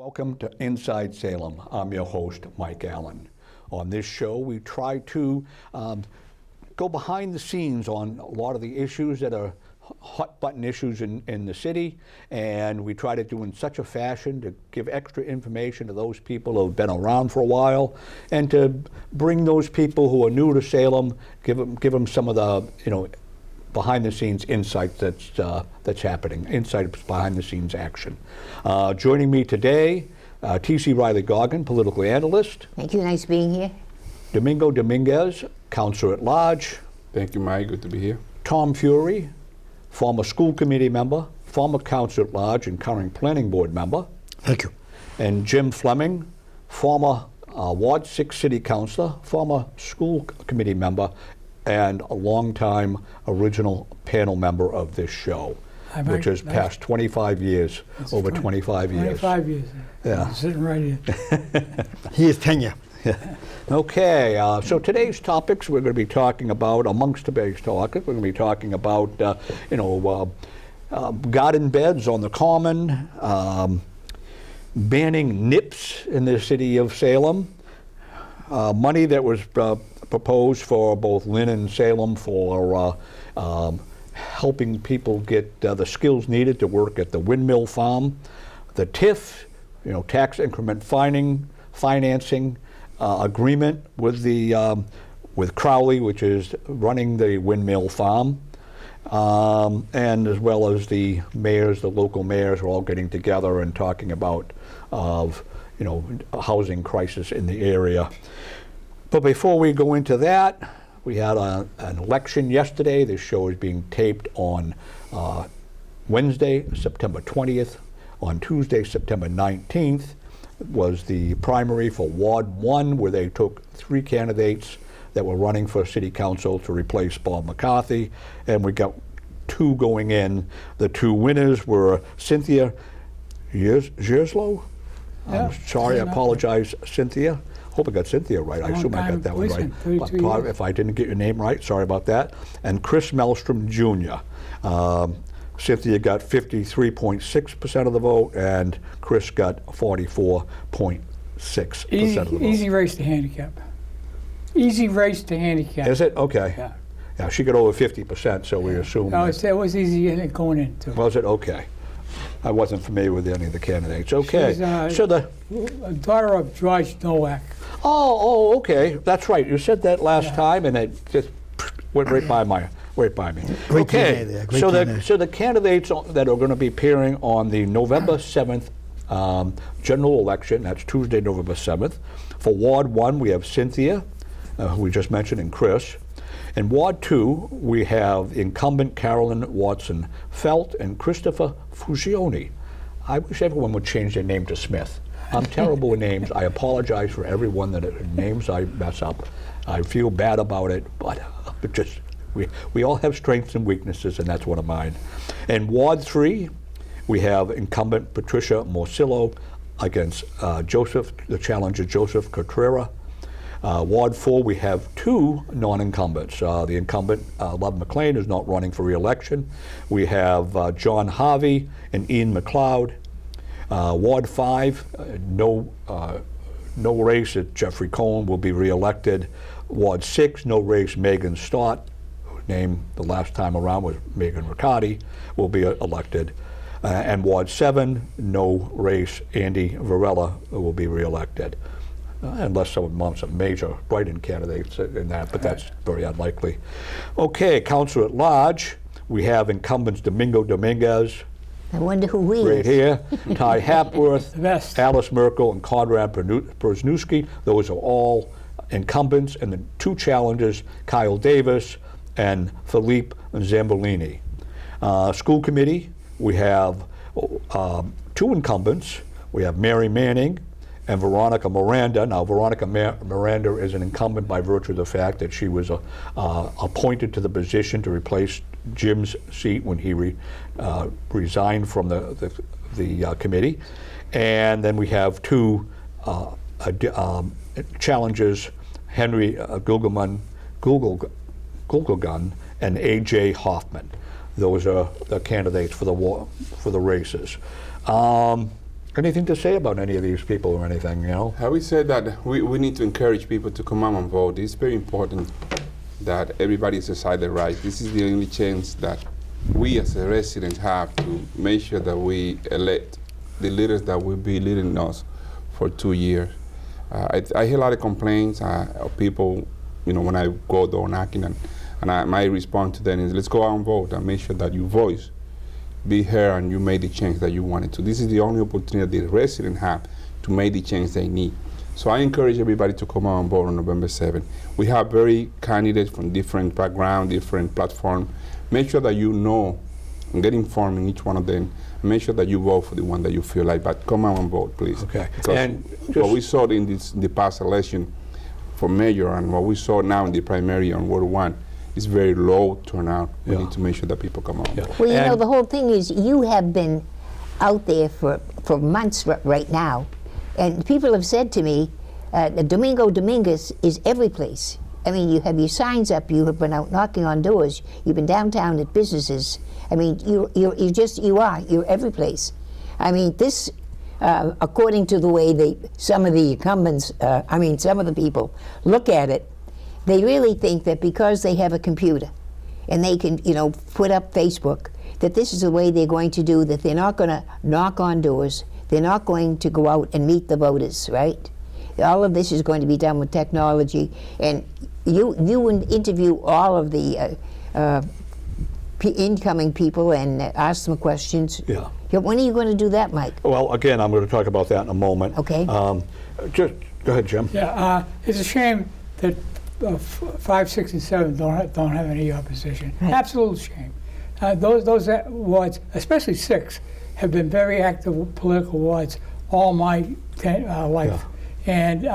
Welcome to Inside Salem. I'm your host, Mike Allen. On this show, we try to go behind the scenes on a lot of the issues that are hot button issues in the city, and we try to do in such a fashion to give extra information to those people who have been around for a while, and to bring those people who are new to Salem, give them some of the behind the scenes insight that's happening, insight behind the scenes action. Joining me today, Teasie Riley-Goggin, political analyst. Thank you, nice being here. Domingo Dominguez, Councilor at Large. Thank you, Mike, good to be here. Tom Furey, former school committee member, former Councilor at Large and current planning board member. Thank you. And Jim Fleming, former Ward 6 city councilor, former school committee member, and a longtime original panel member of this show, which has passed 25 years, over 25 years. 25 years. Yeah. I'm sitting right here. He is tenure. Yeah. Okay, so today's topics we're going to be talking about, amongst today's topics, we're going to be talking about, garden beds on the common, banning nips in the city of Salem, money that was proposed for both Lynn and Salem for helping people get the skills needed to work at the windmill farm, the TIF, tax increment financing agreement with the with Crowley, which is running the windmill farm, and as well as the mayors, the local mayors, are all getting together and talking about a housing crisis in the area. But before we go into that, we had an election yesterday. This show is being taped on Wednesday, September 20th. On Tuesday, September 19th, was the primary for Ward 1, where they took 3 candidates that were running for city council to replace Bob McCarthy, and we got 2 going in. The 2 winners were Cynthia Gerslow. I'm sorry, I apologize, Cynthia. Hope I got Cynthia right. I assume I got that one right. But if I didn't get your name right, sorry about that. And Chris Melstrom Jr. Cynthia got 53.6% of the vote, and Chris got 44.6% of the vote. Easy race to handicap. Easy race to handicap. Is it? Okay. Yeah. Yeah, she got over 50%, so we assume. No, it was easy going in, too. Was it? Okay. I wasn't familiar with any of the candidates. Okay. She's, so the daughter of George Nowak. Oh, okay. That's right. You said that last time, and it just went right by me. Great okay. So the candidates that are going to be appearing on the November 7th general election, that's Tuesday, November 7th. For Ward 1, we have Cynthia, who we just mentioned, and Chris. In Ward 2, we have incumbent Carolyn Watson Felt and Christopher Fusione. I wish everyone would change their name to Smith. I'm terrible with names. I apologize for everyone that names I mess up. I feel bad about it, but just we all have strengths and weaknesses, and that's one of mine. In Ward 3, we have incumbent Patricia Morcillo against the challenger Joseph Cotrera. Ward 4, we have 2 non-incumbents. The incumbent, Love McLean, is not running for re-election. We have John Harvey and Ian McLeod. Ward 5, no race at Jeffrey Cohen will be re-elected. Ward 6, no race, Megan Stott, whose name the last time around was Megan Riccardi, will be elected. And Ward 7, no race, Andy Varela will be re-elected. Unless someone wants some major write-in candidates in that, but that's very unlikely. Okay, Council at Large, we have incumbents Domingo Dominguez. I wonder who he right is. Here, Ty Hapworth, The best. Alice Merkel, and Conrad Przewski. Those are all incumbents, and the 2 challengers, Kyle Davis and Philippe Zambolini. School committee, we have 2 incumbents. We have Mary Manning and Veronica Miranda. Now, Veronica Miranda is an incumbent by virtue of the fact that she was appointed to the position to replace Jim's seat when he resigned from the committee. And then we have 2 challengers, Henry Gugelgun and A.J. Hoffman. Those are the candidates for the races. anything to say about any of these people or anything, you know? Have we said that we need to encourage people to come out and vote? It's very important that everybody exercise their rights. This is the only chance that we as a resident have to make sure that we elect the leaders that will be leading us for 2 years. I hear a lot of complaints of people, you know, when I go door knocking, and my response to them is, let's go out and vote and make sure that your voice be heard and you made the change that you wanted to. This is the only opportunity the residents have to make the change they need. So I encourage everybody to come out and vote on November 7th. We have very candidates from different backgrounds, different platforms. Make sure that you know and get informed in each one of them. And make sure that you vote for the one that you feel like, but come out and vote, please. Okay. Because And what we saw in the past election for mayor and what we saw now in the primary on Ward 1 is very low turnout. We Yeah. need to make sure that people come out. Yeah. Well, you know, And- the whole thing is you have been out there for months right now, and people have said to me, Domingo Dominguez is every place. I mean, you have your signs up, you have been out knocking on doors, you've been downtown at businesses. I mean, you're every place. I mean, this, according to the way some of the incumbents, some of the people look at it, they really think that because they have a computer and they can, you know, put up Facebook, that this is the way they're going to do, that they're not going to knock on doors, they're not going to go out and meet the voters, right? All of this is going to be done with technology, and you interview all of the incoming people and ask them questions. Yeah. When are you going to do that, Mike? Well, again, I'm going to talk about that in a moment. Okay. Just go ahead, Jim. Yeah, it's a shame that 5, 6, and 7 don't have any opposition. Right. Absolute shame. Those wards, especially 6, have been very active political wards all my life, and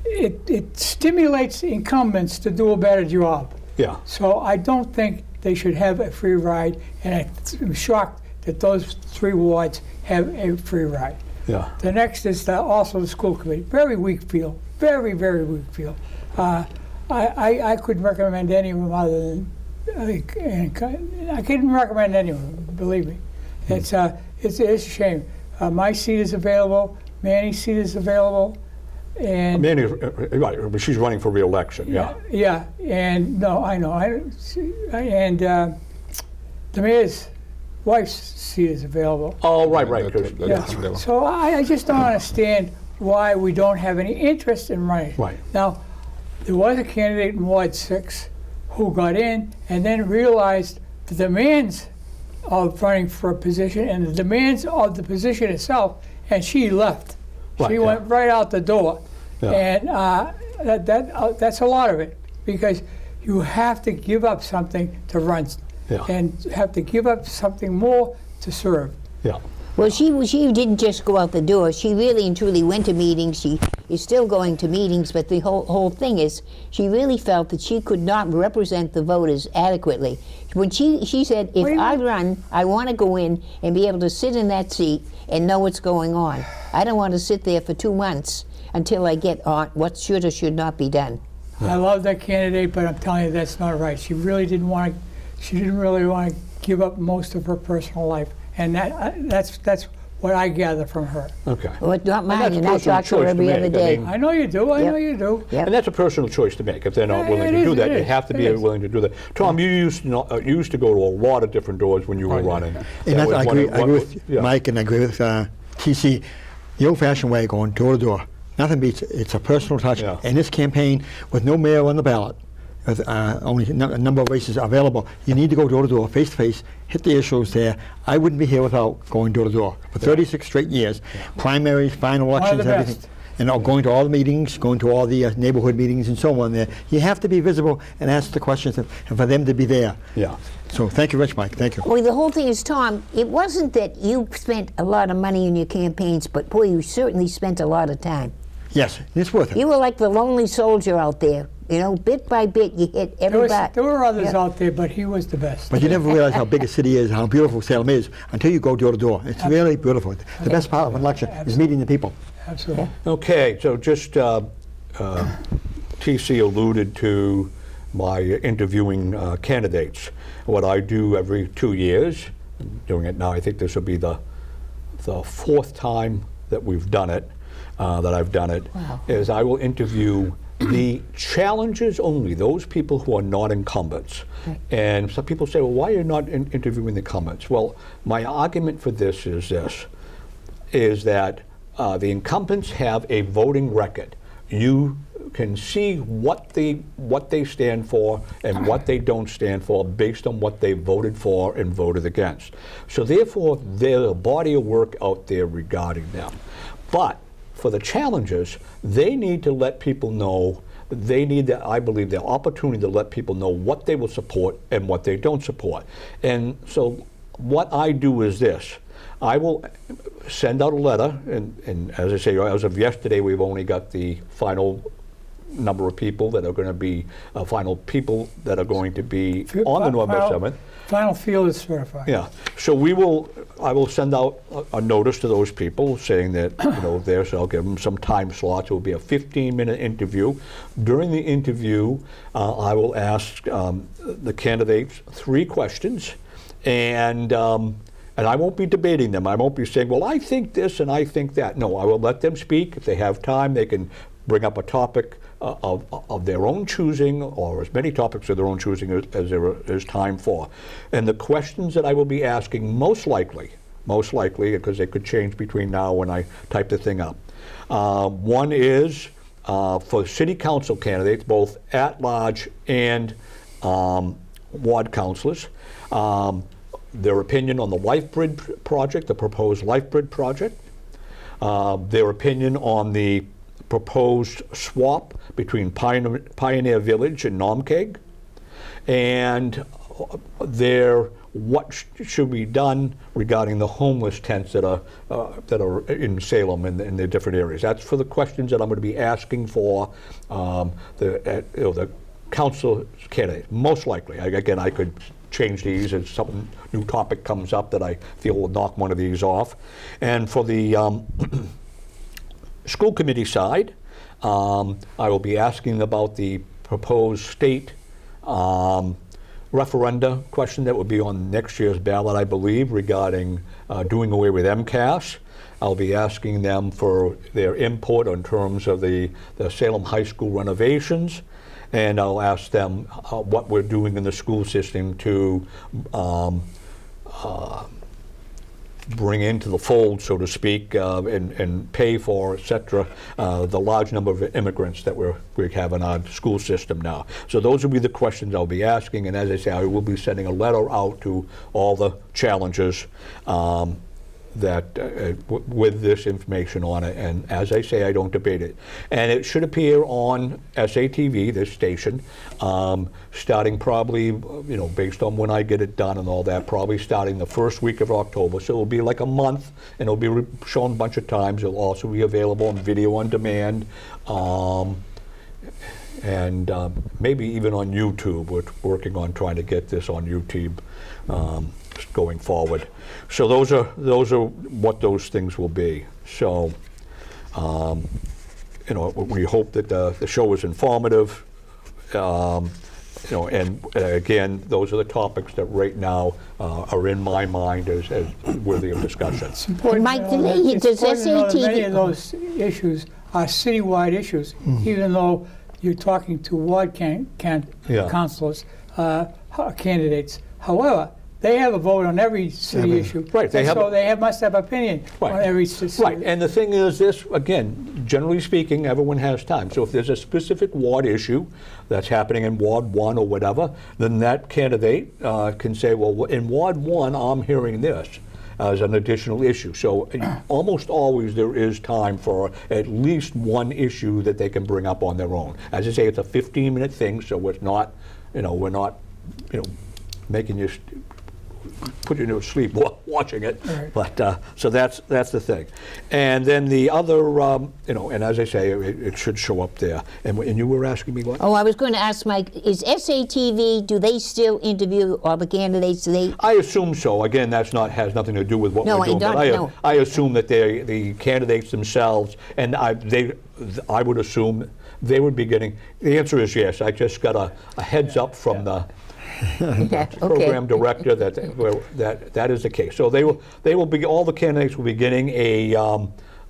it stimulates incumbents to do a better job. Yeah. So I don't think they should have a free ride, and I'm shocked that those 3 wards have a free ride. Yeah. The next is also the school committee. Very weak field, very, very weak field. I couldn't recommend any of them other than, I couldn't recommend any of them, believe me. It's a shame. My seat is available, Manny's seat is available, and Manny, right, but she's running for re-election, yeah. yeah, and no, I know, and the mayor's wife's seat is available. Oh, right, right. Yeah. So I just don't understand why we don't have any interest in running. Right. Now, there was a candidate in Ward 6 who got in and then realized the demands of running for a position and the demands of the position itself, and she left. Right, She went right out the door. Yeah. And that's a lot of it, because you have to give up something to run, Yeah. and have to give up something more to serve. Yeah. Well, she didn't just go out the door. She really and truly went to meetings. She is still going to meetings, but the whole thing is, she really felt that she could not represent the voters adequately. When she said, if I run, I want to go in and be able to sit in that seat and know what's going on. I don't want to sit there for 2 months until I get on what should or should not be done. I love that candidate, but I'm telling you, that's not right. She really didn't want to. She didn't really want to give up most of her personal life, and that's what I gather from her. Okay. Well, it's not mine, that's and a I personal talk to her choice to every other make. I day. mean- I know you do. I Yep. know you do. Yep. And that's a personal choice to make. If they're not Yeah, willing it to is, do that, it you is, have to it be is. willing to do that. Tom, you used to go to a lot of different doors when you were running. And That was I one agree, of- I agree with yeah. Mike, and I agree with TC. The old-fashioned way, going door to door, nothing beats it. It's a personal touch. Yeah. And this campaign, with no mayor on the ballot, with only a number of races available, you need to go door to door, face to face, hit the issues there. I wouldn't be here without going door to door for 36 straight years, primaries, final One of elections, the everything. best. And going to all the meetings, going to all the neighborhood meetings and so on there. You have to be visible and ask the questions, and for them to be there. Yeah. So thank you, Rich, Mike. Thank you. Well, the whole thing is, Tom, it wasn't that you spent a lot of money in your campaigns, but boy, you certainly spent a lot of time. Yes, it's worth it. You were like the lonely soldier out there. You know, bit by bit, you hit everybody. There were others Yep. out there, but he was the best. But you never realize how big a city is, how beautiful Salem is, until you go door to door. It's really beautiful. The best part of an election is meeting the people. Absolutely. Okay, so just TC alluded to my interviewing candidates. What I do every 2 years, I'm doing it now, I think this will be the the fourth time that we've done it, that I've done it, Wow. is I will interview the challengers only, those people who are not incumbents. Right. And some people say, well, why are you not interviewing the incumbents? Well, my argument for this, is that the incumbents have a voting record. You can see what they stand for and what they don't stand for based on what they voted for and voted against. So therefore, there's a body of work out there regarding them. But for the challengers, they need to let people know, I believe, the opportunity to let people know what they will support and what they don't support. And so what I do is this. I will send out a letter, and as I say, as of yesterday, we've only got the final number of people that are going to be, final people that are going to be on the November 7th. Final field is certified. Yeah, so I will send out a notice to those people saying that, so I'll give them some time slots. It will be a 15-minute interview. During the interview, I will ask the candidates 3 questions, and I won't be debating them. I won't be saying, well, I think this and I think that. No, I will let them speak. If they have time, they can bring up a topic of their own choosing, or as many topics of their own choosing as there is time for. And the questions that I will be asking, most likely, because they could change between now when I type the thing up. One is for city council candidates, both at-large and ward councilors. Their opinion on the LifeBridge project, the proposed LifeBridge project. Their opinion on the proposed swap between Pioneer Village and Nomkeg, and what should be done regarding the homeless tents that are in Salem and in the different areas. That's for the questions that I'm going to be asking for the council candidates. Most likely, again, I could change these as some new topic comes up that I feel will knock one of these off. And for the school committee side, I will be asking about the proposed state referenda question that will be on next year's ballot, I believe, regarding doing away with MCAS. I'll be asking them for their input in terms of the Salem High School renovations, and I'll ask them what we're doing in the school system to bring into the fold, so to speak, and pay for, et cetera, the large number of immigrants that we have in our school system now. So those will be the questions I'll be asking, and as I say, I will be sending a letter out to all the challengers with this information on it, and as I say, I don't debate it. And it should appear on SATV, this station, starting probably, based on when I get it done and all that, probably starting the first week of October. So it'll be like a month, and it'll be shown a bunch of times. It'll also be available on video on demand, and maybe even on YouTube. We're working on trying to get this on YouTube going forward. So those are what those things will be. So we hope that the show is informative. And again, those are the topics that right now are in my mind as worthy of discussion. It's important Mike, to know that- does it's important to know that SATV many of those issues are citywide issues, even though you're talking to ward councilors, candidates. However, they have a vote on every city issue. Right, they must have opinion on every city. Right, and the thing is this, again, generally speaking, everyone has time. So if there's a specific ward issue that's happening in Ward 1 or whatever, then that candidate can say, well, in Ward 1, I'm hearing this as an additional issue. So almost always there is time for at least one issue that they can bring up on their own. As I say, it's a 15-minute thing, so it's not, we're not, making you put you to sleep watching it. Right. But so that's the thing. And then the other, and as I say, it should show up there. And you were asking me what? Oh, I was going to ask Mike, is SATV, do they still interview all the candidates? I assume so. Again, has nothing to do with what we're doing. But I assume that the candidates themselves, and I would assume they would be getting, the answer is yes. I just got a heads up from the Yeah, okay. program director, that is the case. So they will be, all the candidates will be getting a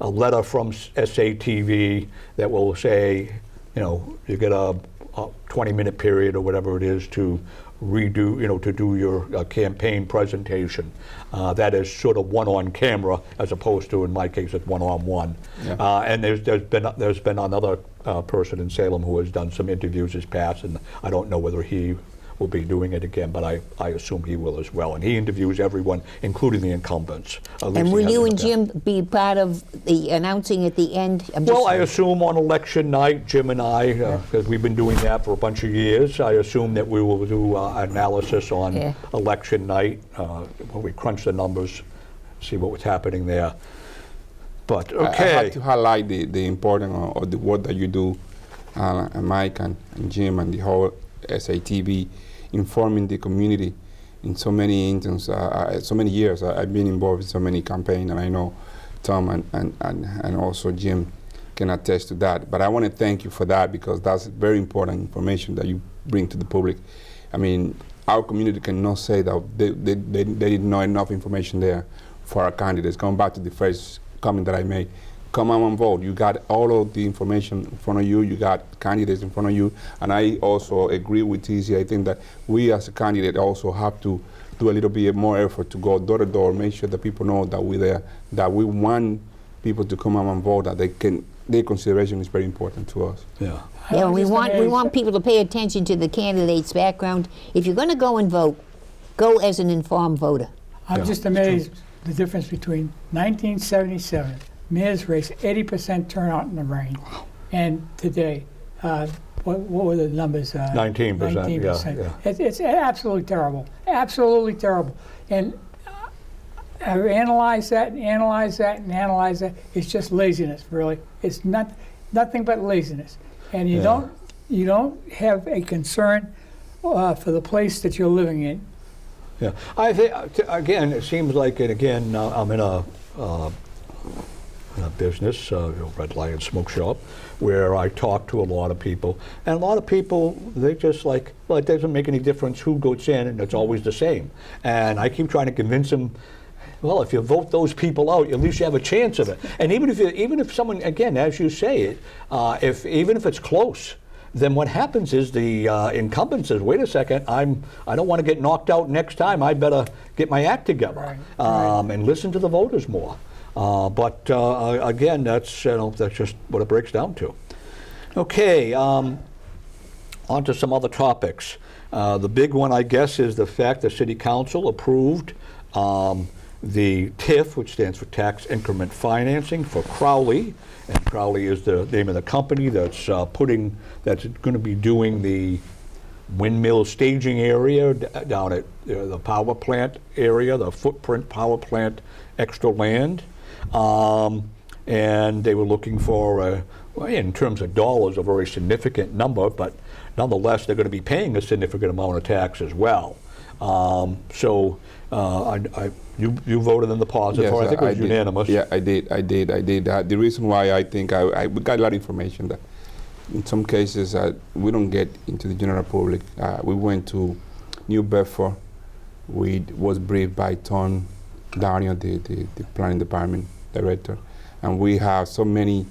letter from SATV that will say, you get a 20-minute period or whatever it is to redo, to do your campaign presentation. That is sort of one on camera as opposed to, in my case, it's one-on-one. Yeah. And there's been another person in Salem who has done some interviews this past, and I don't know whether he will be doing it again, but I assume he will as well. And he interviews everyone, including the incumbents. At least And he will has you in and the Jim past. be part of the announcing at the end? Well, I assume on election night, Jim and I, because we've been doing that for a bunch of years, I assume that we will do analysis on Yeah. election night, when we crunch the numbers, see what was happening there. But, I okay. have to highlight the importance of the work that you do, Mike and Jim and the whole SATV, informing the community in so many instances, so many years. I've been involved in so many campaigns, and I know Tom and also Jim can attest to that. But I want to thank you for that, because that's very important information that you bring to the public. I mean, our community cannot say that they didn't know enough information there for our candidates. Going back to the first comment that I made, come on vote. You got all of the information in front of you. You got candidates in front of you. And I also agree with Teasie. I think that we as a candidate also have to do a little bit more effort to go door to door, make sure that people know that we're there, that we want people to come out and vote, that their consideration is very important to us. Yeah. Yeah, I'm we just want amazed. people to pay attention to the candidate's background. If you're going to go and vote, go as an informed voter. I'm Yeah, just it's true. amazed the difference between 1977, mayor's race, 80% turnout in the rain, and today, what were the numbers? 19%, yeah, 19%. yeah. It's absolutely terrible, absolutely terrible. And I've analyzed that and analyzed that and analyzed that. It's just laziness, really. It's nothing but laziness. And you Yeah. don't have a concern for the place that you're living in. Yeah, I think again, it seems like, and again, I'm in a business, Red Lion Smoke Shop, where I talk to a lot of people, and a lot of people, they just like, well, it doesn't make any difference who goes in, and it's always the same. And I keep trying to convince them, well, if you vote those people out, at least you have a chance of it. And even if someone, again, as you say, even if it's close, then what happens is the incumbent says, wait a second, I don't want to get knocked out next time. I better get my act together, Right. and listen to the voters more. But again, that's just what it breaks down to. Okay, on to some other topics. The big one, I guess, is the fact the City Council approved the TIF, which stands for Tax Increment Financing, for Crowley. And Crowley is the name of the company that's going to be doing the windmill staging area down at the power plant area, the footprint power plant extra land. And they were looking for, in terms of dollars, a very significant number, but nonetheless, they're going to be paying a significant amount of tax as well. You voted in the positive, or I think it was did. unanimous. Yeah, I did. The reason why I think we got a lot of information that in some cases we don't get into the general public. We went to New Bedford. We was briefed by Tom Daniel, the planning department director, and we have so many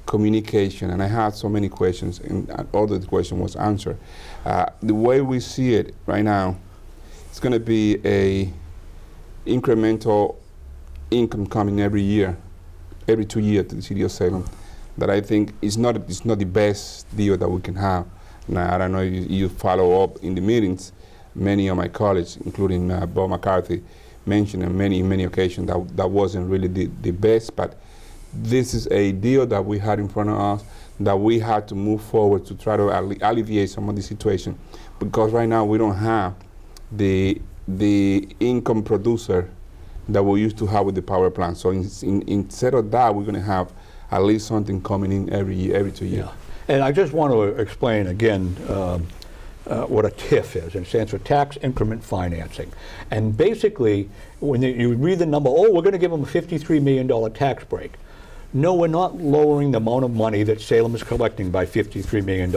communication, and I had so many questions, and all the question was answered. The way we see it right now, it's going to be a incremental income coming every year, every 2 years to the city of Salem, that I think is not the best deal that we can have. Now, I don't know if you follow up in the meetings. Many of my colleagues, including Bob McCarthy, mentioned on many occasions that wasn't really the best, but this is a deal that we had in front of us that we had to move forward to try to alleviate some of the situation, because right now we don't have the income producer that we used to have with the power plant. So instead of that, we're going to have at least something coming in every year, every 2 years. Yeah. And I just want to explain again what a TIF is. It stands for Tax Increment Financing. And basically, when you read the number, we're going to give them a $53 million tax break. No, we're not lowering the amount of money that Salem is collecting by $53 million.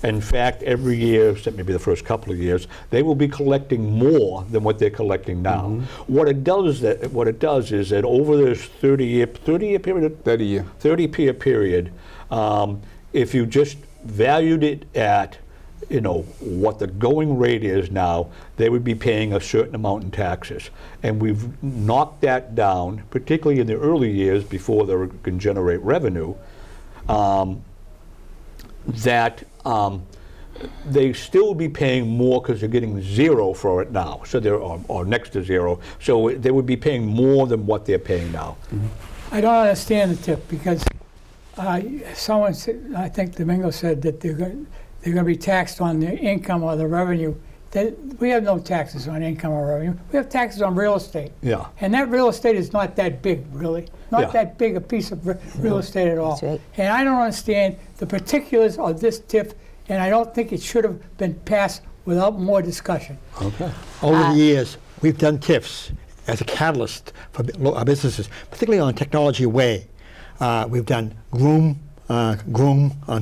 In fact, every year, except maybe the first couple of years, they will be collecting more than what they're collecting now. What it does is that over this 30-year period, 30-year period, if you just valued it at what the going rate is now, they would be paying a certain amount in taxes. And we've knocked that down, particularly in the early years before they can generate revenue, that they still be paying more because they're getting zero for it now. So they're or next to zero. So they would be paying more than what they're paying now. I don't understand the tip because someone said, I think Domingo said that they're going to be taxed on the income or the revenue. We have no taxes on income or revenue. We have taxes on real estate. Yeah. And that real estate is not that big, really. Not that big a piece of real estate at all. That's right. And I don't understand the particulars of this TIF, and I don't think it should have been passed without more discussion. Okay. Over the years, we've done TIFs as a catalyst for our businesses, particularly on Technology Way. We've done Groom on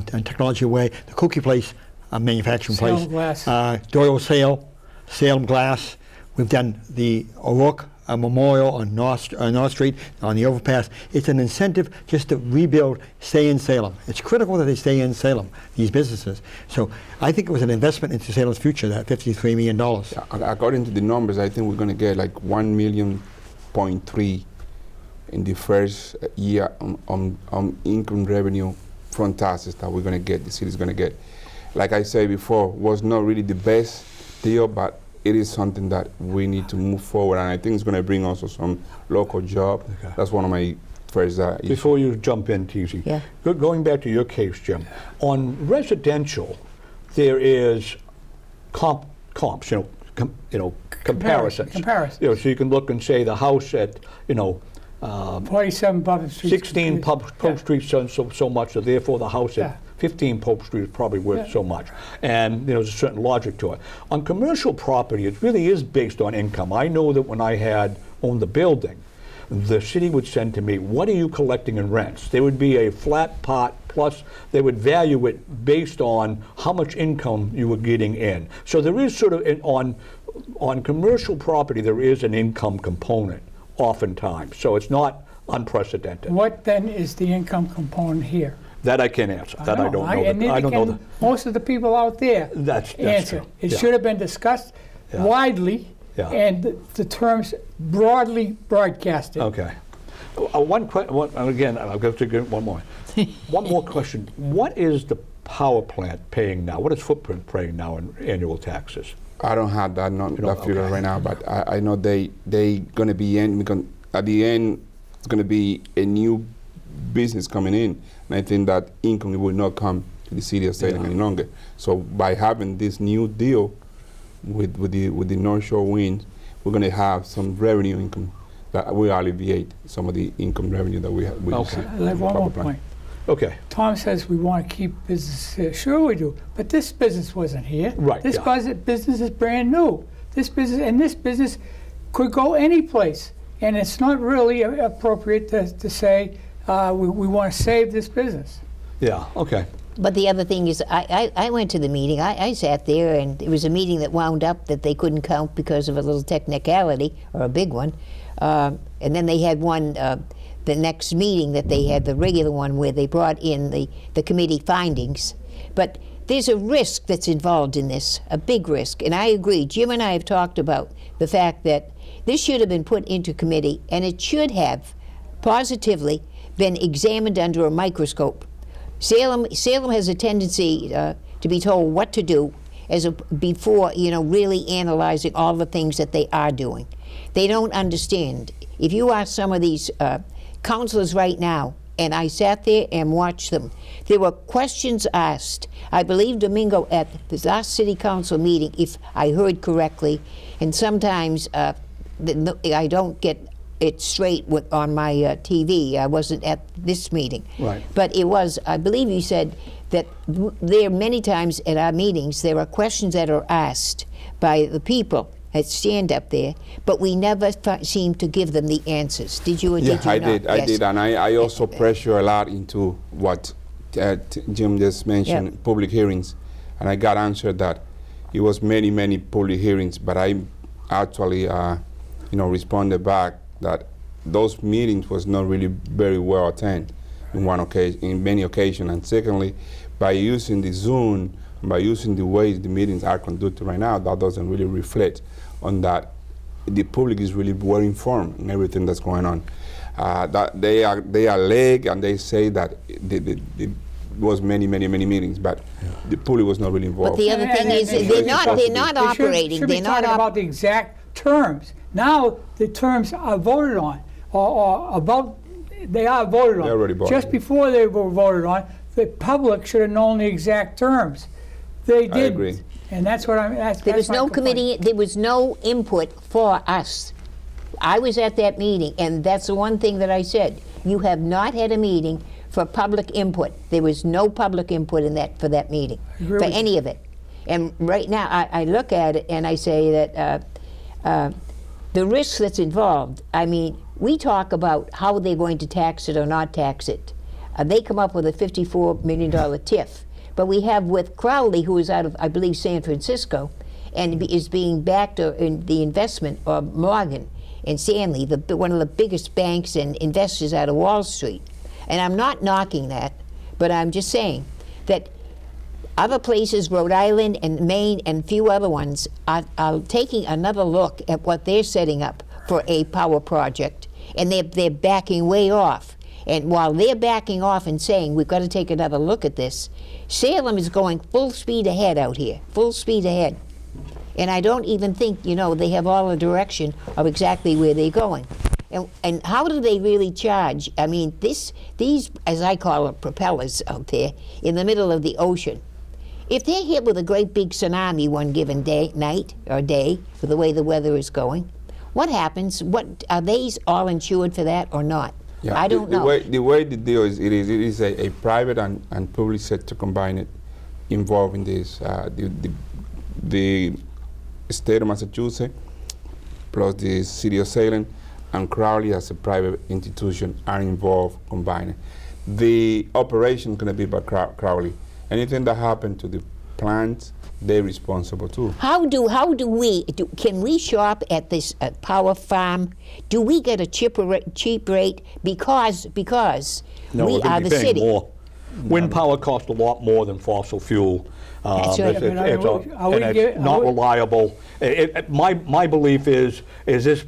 Technology Way, the Cookie Place, manufacturing Salem place. Glass. Doyle Sale, Salem Glass. We've done the O'Rourke Memorial on North Street, on the overpass. It's an incentive just to rebuild, stay in Salem. It's critical that they stay in Salem, these businesses. So I think it was an investment into Salem's future, that $53 million. According to the numbers, I think we're going to get like 1.3 million in the first year on income revenue from taxes that we're going to get, the city's going to get. Like I said before, was not really the best deal, but it is something that we need to move forward, and I think it's going to bring also some local job. Okay. That's one of my first issues. Before you jump in, Teasie, going back to your case, Jim, on residential, there is comps, comparisons. Comparisons. So you can look and say the house at, 47 Pope Street. 16 Pope Street so much, so therefore the house at 15 Pope Street is probably worth so much. And there's a certain logic to it. On commercial property, it really is based on income. I know that when I owned the building, the city would send to me, what are you collecting in rents? There would be a flat pot, plus they would value it based on how much income you were getting in. So there is sort of, on commercial property, there is an income component oftentimes. So it's not unprecedented. What then is the income component here? That I can't answer. That I don't know. I don't know. Most of the people out there That's answer. true. It should have been discussed widely and the terms broadly broadcasted. Okay. Again, I'll go to one more. One more question. What is the power plant paying now? What is Footprint paying now in annual taxes? I don't have that figure right now, but I know they going to be at the end. It's going to be a new business coming in, and I think that income will not come to the city of Salem any longer. So by having this new deal with the North Shore Wind, we're going to have some revenue income that will alleviate some of the income revenue that we have. Okay. Like one more point. Okay. Tom says we want to keep business here. Sure we do, but this business wasn't here. Right. This business is brand new. This business could go any place, and it's not really appropriate to say we want to save this business. Yeah. Okay. But the other thing is, I went to the meeting. I sat there, and it was a meeting that wound up that they couldn't count because of a little technicality, or a big one. And then they had one, the next meeting that they had, the regular one, where they brought in the committee findings. But there's a risk that's involved in this, a big risk. And I agree, Jim and I have talked about the fact that this should have been put into committee, and it should have positively been examined under a microscope. Salem has a tendency to be told what to do before really analyzing all the things that they are doing. They don't understand. If you ask some of these councilors right now, and I sat there and watched them, there were questions asked. I believe, Domingo, at the last city council meeting, if I heard correctly, and sometimes I don't get it straight on my TV. I wasn't at this meeting. Right. But it was, I believe you said that there many times at our meetings, there are questions that are asked by the people stand up there, but we never seemed to give them the answers. Did you or Yeah, did you I not? did. I Yes. did, and I also pressure a lot into what Jim just mentioned, Yeah. public hearings, and I got answered that it was many public hearings, but I actually, responded back that those meetings was not really very well attended in many occasions, and secondly, by using the Zoom, by using the ways the meetings are conducted right now, that doesn't really reflect on that the public is really well informed in everything that's going on. That they are leg and they say that it was many meetings, but the public was not really involved. But the other thing is, they're not operating. Should be They're not talking about the exact terms. Now the terms are voted on, or about. They are voted on. They're already voted. Just before they were voted on, the public should have known the exact terms. They didn't. agree. And that's what I'm. There was that's my no complaint. committee, there was no input for us. I was at that meeting, and that's the one thing that I said. You have not had a meeting for public input. There was no public input in that, for that meeting, agree for with any of it. And right now, I look at it and I say that the risk that's involved, I mean, we talk about how they're going to tax it or not tax it. They come up with a $54 million TIF. But we have with Crowley, who is out of, I believe, San Francisco, and is being backed in the investment of Morgan and Stanley, one of the biggest banks and investors out of Wall Street. And I'm not knocking that, but I'm just saying that other places, Rhode Island and Maine and a few other ones, are taking another look at what they're setting up for a power project, and they're backing way off. And while they're backing off and saying, we've got to take another look at this, Salem is going full speed ahead out here, full speed ahead. And I don't even think, they have all the direction of exactly where they're going. And how do they really charge? I mean, these, as I call them, propellers out there in the middle of the ocean, if they're hit with a great big tsunami one given night or day, for the way the weather is going, what happens? Are these all insured for that or not? Yeah, I don't know. The way the deal is, it is a private and public sector combined involved in this. The state of Massachusetts plus the city of Salem and Crowley as a private institution are involved combined. The operation is going to be by Crowley. Anything that happened to the plants, they're responsible too. Can we shop at this power farm? Do we get a cheap rate because No, we we're are going to the be paying city? more. Wind power costs a lot more than fossil fuel. That's right. It's not reliable. My belief is this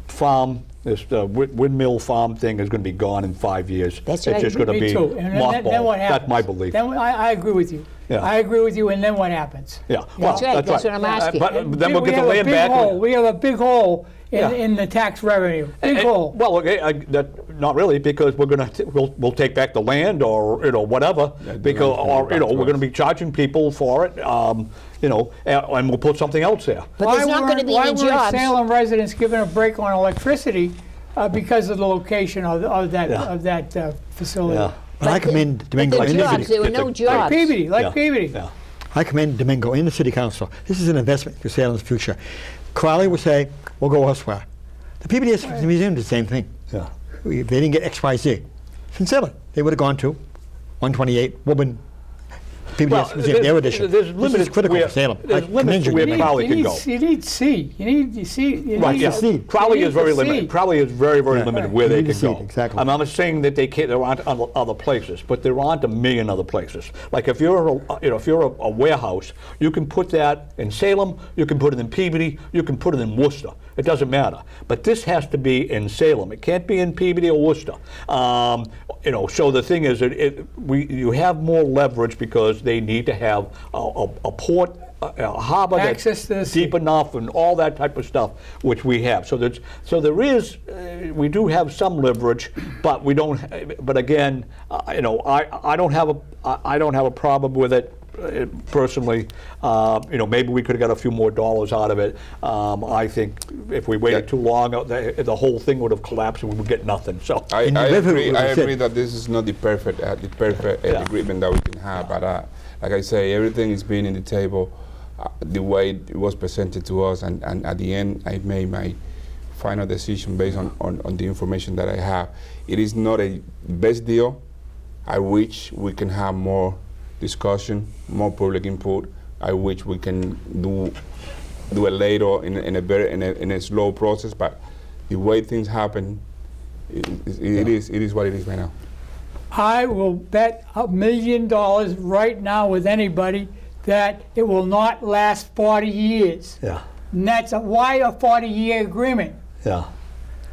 farm, this windmill farm thing is going to be gone in 5 years. That's it's right. just going to Me be too. And then mothballed. what happens? That's my belief. Then I agree with you. Yeah. I agree with you, and then what happens? Yeah, That's right. That's what I'm asking. But then we'll We get the have a land big back. hole. We have a big hole Yeah. in the tax revenue. Big hole. Well, okay, not really, because we'll take back the land or whatever, because we're going to be charging people for it, and we'll put something else there. But there's not going to be any Why weren't jobs. Salem residents given a break on electricity because of the location of that facility? Yeah. But I commend Domingo But in the the jobs, city. there were no Like jobs. Peabody, Yeah. Peabody. Yeah. I commend Domingo in the city council. This is an investment for Salem's future. Crowley would say, we'll go elsewhere. The PBS Museum did the same thing. Yeah. They didn't get XYZ. Sincerely, they would have gone to 128 Woburn PBS Museum, their edition. There's This limited is critical where- for Salem. there's I limits commend to you. where Domingo. Crowley can go. You need C. You need C. Right, yeah. seed. Crowley You is need very the limited. seed. Crowley is very, very limited where You they need can the go. seed, exactly. I'm not saying that there aren't other places, but there aren't a million other places. Like if you're a warehouse, you can put that in Salem, you can put it in Peabody, you can put it in Worcester. It doesn't matter. But this has to be in Salem. It can't be in Peabody or Worcester. So the thing is, you have more leverage because they need to have a port, a harbor Access to the that's sea. deep enough and all that type of stuff, which we have. So we do have some leverage, but we don't. But again, I don't have a problem with it. Personally, maybe we could have got a few more dollars out of it. I think if we waited too long, the whole thing would have collapsed and we would get nothing. So I In the river, agree. I we said- agree that this is not the perfect agreement that we can have. But like I say, everything is being in the table. the way it was presented to us, and at the end, I made my final decision based on the information that I have. It is not a best deal. I wish we can have more discussion, more public input. I wish we can do it later in a slow process. But the way things happen, it is what it is right now. I will bet $1 million right now with anybody that it will not last 40 years. Yeah, And that's why a 40-year agreement. yeah.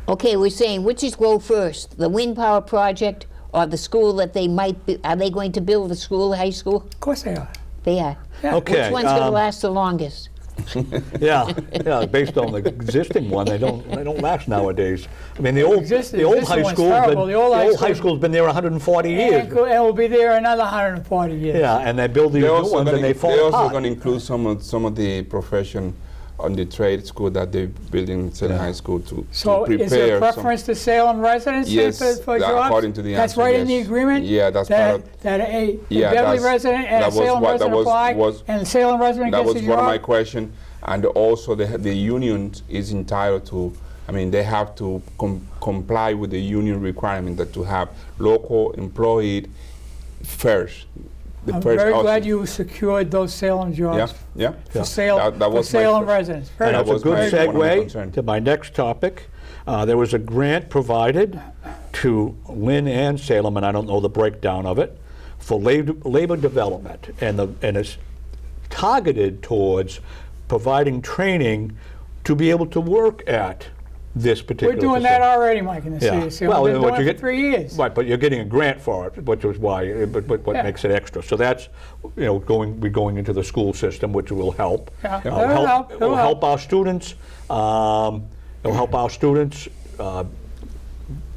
Okay, we're saying which is go first, the wind power project or the school that they might be, are they going to build the school, high school? Of course they are. They are. Yeah. Okay. Which one's going to last the longest? Yeah, yeah. Based on the existing one, they don't last nowadays. I mean, the old Existing high one's school, terrible. The old high high school's been there 140 And years. it will be there another 140 years. Yeah, and they build these They're new also ones and they fall also apart. going to include some of the profession on the trade school that they're building in Salem Yeah. High School to So prepare. is there preference to Salem residents Yes, for that- jobs? according to the That's answer, right in the yes. agreement? Yeah, that's that, part of- that a Yeah, Beverly that's- resident and that a was Salem what- that resident apply, was- and a Salem resident That gets was a one of my job? questions. And also the union is entitled to, I mean, they have to comply with the union requirement that to have local employed first. The I'm first very glad option. you secured those Salem jobs Yeah, yeah. for Salem, That was for my Salem first- residents. Very And that that's a was good my- one of my segue concerns. to my next topic. There was a grant provided to Lynn and Salem, and I don't know the breakdown of it, for labor development, and it's targeted towards providing training to be able to work at this particular We're doing that facility. already, Mike, in the city of Salem. Well, We've been what doing you it get- for 3 years. Right, but you're getting a grant for it, which is why, what Yeah. makes it extra. So that's, going into the school system, which will help. Yeah, It'll that'll help, It'll it'll help help. our students. It'll help our students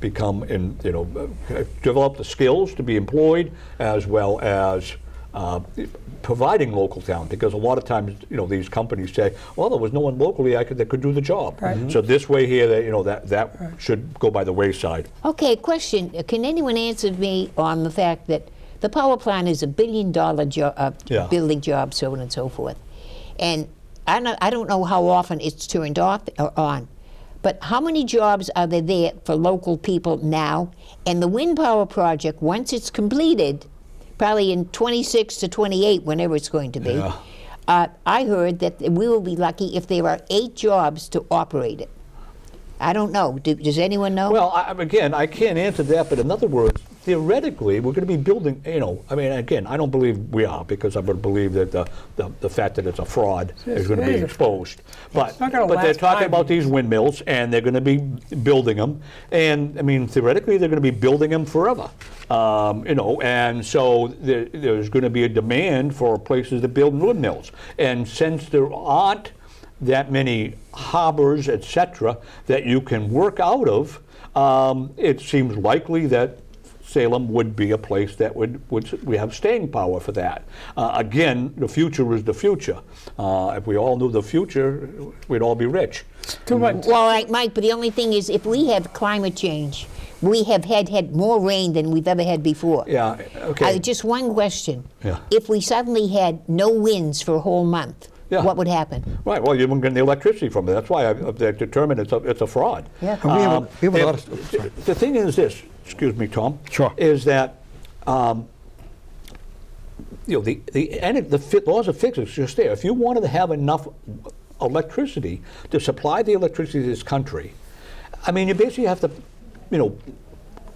become, develop the skills to be employed, as well as providing local talent, because a lot of times, these companies say, well, there was no one locally that could do the job. Right. So this way here, that should go by the wayside. Okay, question. Can anyone answer me on the fact that the power plant is $1 billion Yeah. building job, so on and so forth. And I don't know how often it's turned off or on, but how many jobs are there for local people now? And the wind power project, once it's completed, probably in 26 to 28, whenever it's going to be, Yeah. I heard that we will be lucky if there are 8 jobs to operate it. I don't know. Does anyone know? Well, again, I can't answer that, but in other words, theoretically, we're going to be building, again, I don't believe we are, because I would believe that the fact that it's a fraud is going to be it is. exposed. But not gonna they're last talking 5 about years. these windmills, and they're going to be building them. And, I mean, theoretically, they're going to be building them forever. And so there's going to be a demand for places to build windmills. And since there aren't that many harbors, et cetera, that you can work out of, it seems likely that Salem would be a place that we have staying power for that. Again, the future is the future. If we all knew the future, we'd all be rich. Too much. Well, right, Mike, but the only thing is, if we have climate change, we have had more rain than we've ever had before. Yeah, okay. Just one question. Yeah. If we suddenly had no winds for a whole month, Yeah. what would happen? Right, well, you wouldn't get the electricity from it. That's why they're determined it's a fraud. Yeah. And we have a lot of. Sorry. The thing is this, excuse me, Tom. Sure. Is that, the laws of physics are just there. If you wanted to have enough electricity to supply the electricity to this country, I mean, you basically have to,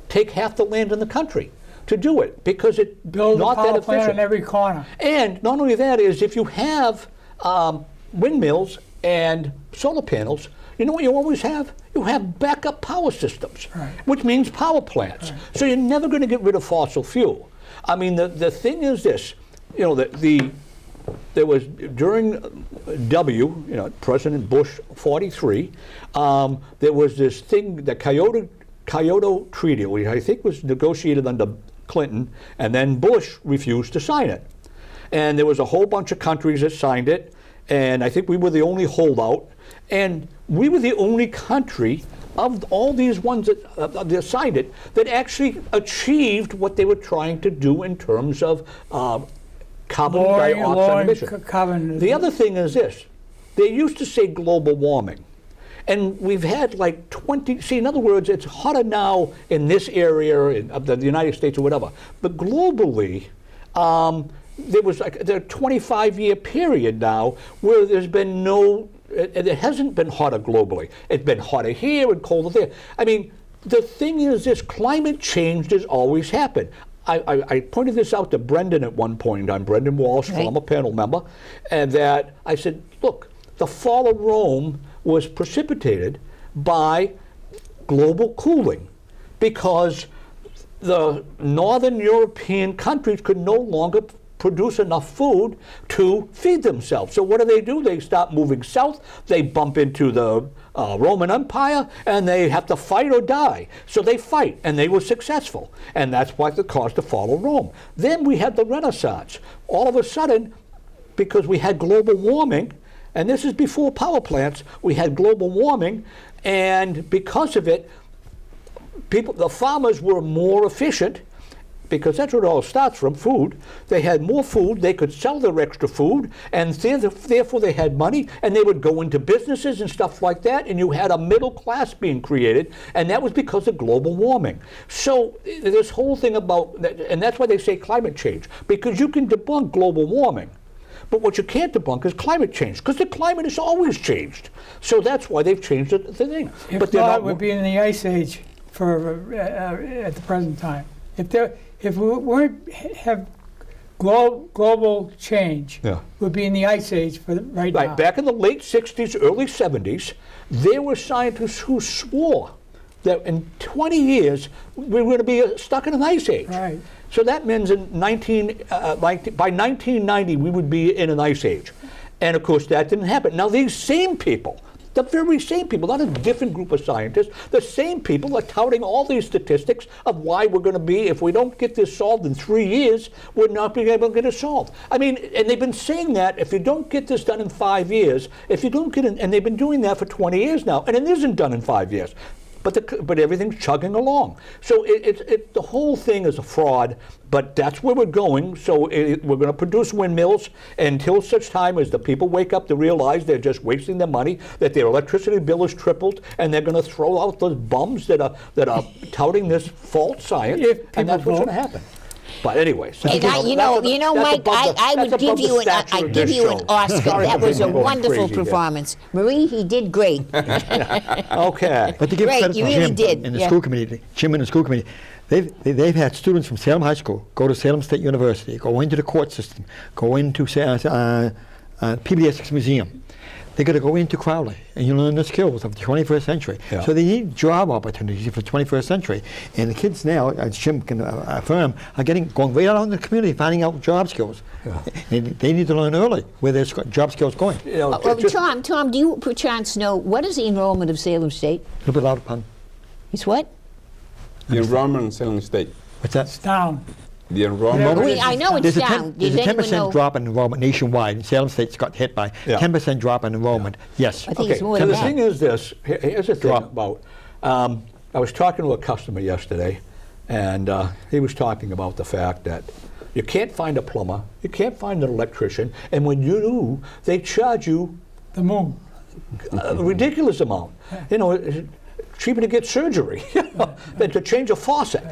take half the land in the country to do it, because it's Build a not that power plant efficient. in every corner. And not only that is, if you have windmills and solar panels, you know what you always have? You have backup power systems, Right. which means power plants. So you're never going to get rid of fossil fuel. I mean, the thing is this, there was during President Bush 43, there was this thing, the Kyoto Treaty, which I think was negotiated under Clinton, and then Bush refused to sign it. And there was a whole bunch of countries that signed it, and I think we were the only holdout, and we were the only country of all these ones that signed it that actually achieved what they were trying to do in terms of carbon lowering dioxide emission. carbon. The other thing is this. They used to say global warming. And we've had like 20, see, in other words, it's hotter now in this area of the United States or whatever. But globally, there was like a 25-year period now where there's been it hasn't been hotter globally. It's been hotter here and colder there. I mean, the thing is this, climate change has always happened. I pointed this out to Brendan at one point in time, Brendan Walsh, Right. former panel member, and that I said, look, the fall of Rome was precipitated by global cooling because the northern European countries could no longer produce enough food to feed themselves. So what do? They start moving south, they bump into the Roman Empire, and they have to fight or die. So they fight, and they were successful. And that's what caused the fall of Rome. Then we had the Renaissance. All of a sudden, because we had global warming, and this is before power plants, we had global warming, and because of it, the farmers were more efficient, because that's where it all starts from, food. They had more food, they could sell their extra food, and therefore they had money, and they would go into businesses and stuff like that, and you had a middle class being created, and that was because of global warming. So this whole thing about, and that's why they say climate change, because you can debunk global warming. But what you can't debunk is climate change, because the climate has always changed. So that's why they've changed the thing. If but they're not, not, we'd be in the ice age at the present time. If we weren't have global change, Yeah. we'd be in the ice age right now. back in the late 60s, early 70s, there were scientists who swore that in 20 years we were going to be stuck in an ice age. Right. So that means by 1990 we would be in an ice age. And of course that didn't happen. Now these same people, the very same people, not a different group of scientists, the same people are touting all these statistics of why we're going to be, if we don't get this solved in 3 years, we're not being able to get it solved. I mean, and they've been saying that if you don't get this done in 5 years, if you don't get it, and they've been doing that for 20 years now, and it isn't done in 5 years. But everything's chugging along. So the whole thing is a fraud, but that's where we're going. So we're going to produce windmills until such time as the people wake up to realize they're just wasting their money, that their electricity bill is tripled, and they're going to throw out those bums that are touting this false science, and that's what's going to happen. But anyway, so And Mike, I would give you an Oscar. That was a wonderful performance. Marie, he did great. Okay. But to give Great, credit you to really Jim did, and the yeah. school committee, Jim and the school committee, they've had students from Salem High School go to Salem State University, go into the court system, go into PBS Museum. They got to go into Crowley, and you learn the skills of the 21st century. Yeah. So they need job opportunities for the 21st century. And the kids now, as Jim can affirm, are going right out in the community, finding out job skills. Yeah. And they need to learn early where their job skills going. You know, Tom, do you perchance know, what is the enrollment of Salem State? A little bit louder, pun. It's what? The enrollment in Salem State. What's that? It's down. The enrollment. I know it's down. There's a Does anyone 10% know? drop in enrollment nationwide. And Salem State's got hit by 10% drop in enrollment. Yes. I think Okay, it's more so than the that. thing is this, here's the thing Drop. about, I was talking to a customer yesterday, and he was talking about the fact that you can't find a plumber, you can't find an electrician, and when you do, they charge you The moon. a ridiculous amount. You know, it's cheaper to get surgery than to change a faucet.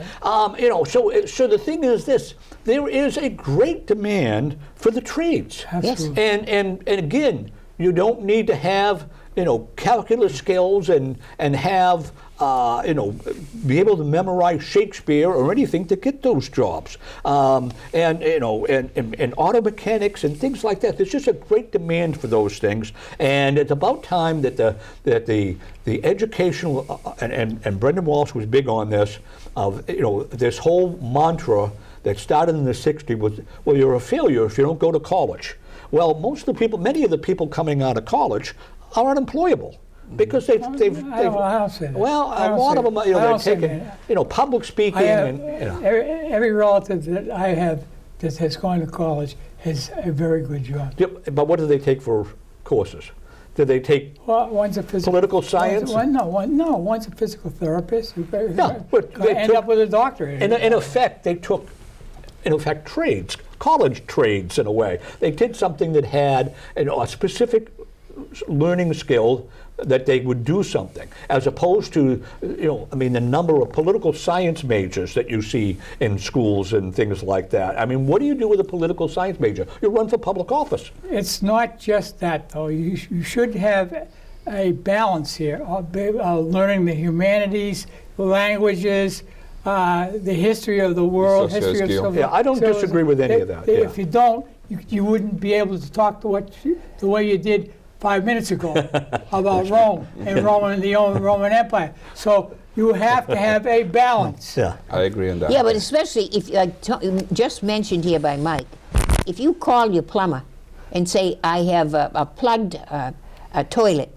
You know, so the thing is this: there is a great demand for the trades. Absolutely. And again, you don't need to have, you know, calculus skills and have, you know, be able to memorize Shakespeare or anything to get those jobs. And you know, and auto mechanics and things like that. There's just a great demand for those things, and it's about time that the educational and Brendan Walsh was big on this, of, you know, this whole mantra that started in the 60s was, well, you're a failure if you don't go to college. Well, many of the people coming out of college are unemployable because they've I don't say that. well, I a don't lot say of them, that. you know, I they're don't say taking, that. you know, public speaking I have, and, you know. every relative that I have that has gone to college has a very good job. Yep, but what do they take for courses? Do they take Well, one's a physical political science? One's a physical therapist who No, but they end took- up with a doctorate. in effect, they took, trades, college trades in a way. They did something that had a specific learning skill that they would do something, as opposed to, I mean, the number of political science majors that you see in schools and things like that. I mean, what do you do with a political science major? You run for public office. It's not just that, though. You should have a balance here, learning the humanities, languages, the history of the world, Social history skill. of Yeah, I don't civilization. disagree with any of that, yeah. If you don't, you wouldn't be able to talk to the way you did 5 minutes ago about Rome and the Roman Empire. So you have to have a balance. Yeah. I agree on that. Yeah, but especially if, just mentioned here by Mike, if you call your plumber and say, I have a plugged a toilet,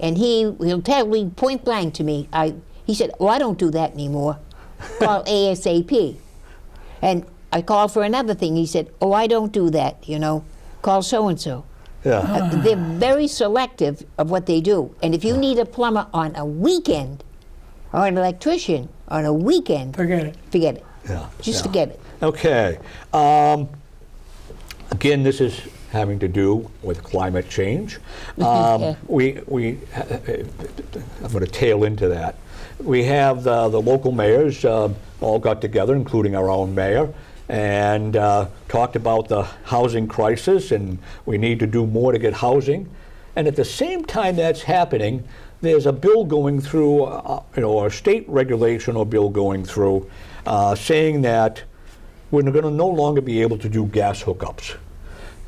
and he'll tell me point blank to me, he said, oh, I don't do that anymore. Call ASAP. And I called for another thing. He said, oh, I don't do that, call so-and-so. Yeah. They're very selective of what they do. And if you need a plumber on a weekend, or an electrician on a weekend, Forget it. forget it. Yeah. Just yeah. forget it. Okay. Again, this is having to do with climate change. Yeah. I'm going to tail into that. We have the local mayors all got together, including our own mayor, and talked about the housing crisis, and we need to do more to get housing. And at the same time that's happening, there's a bill going through, a state regulation or bill going through, saying that we're going to no longer be able to do gas hookups.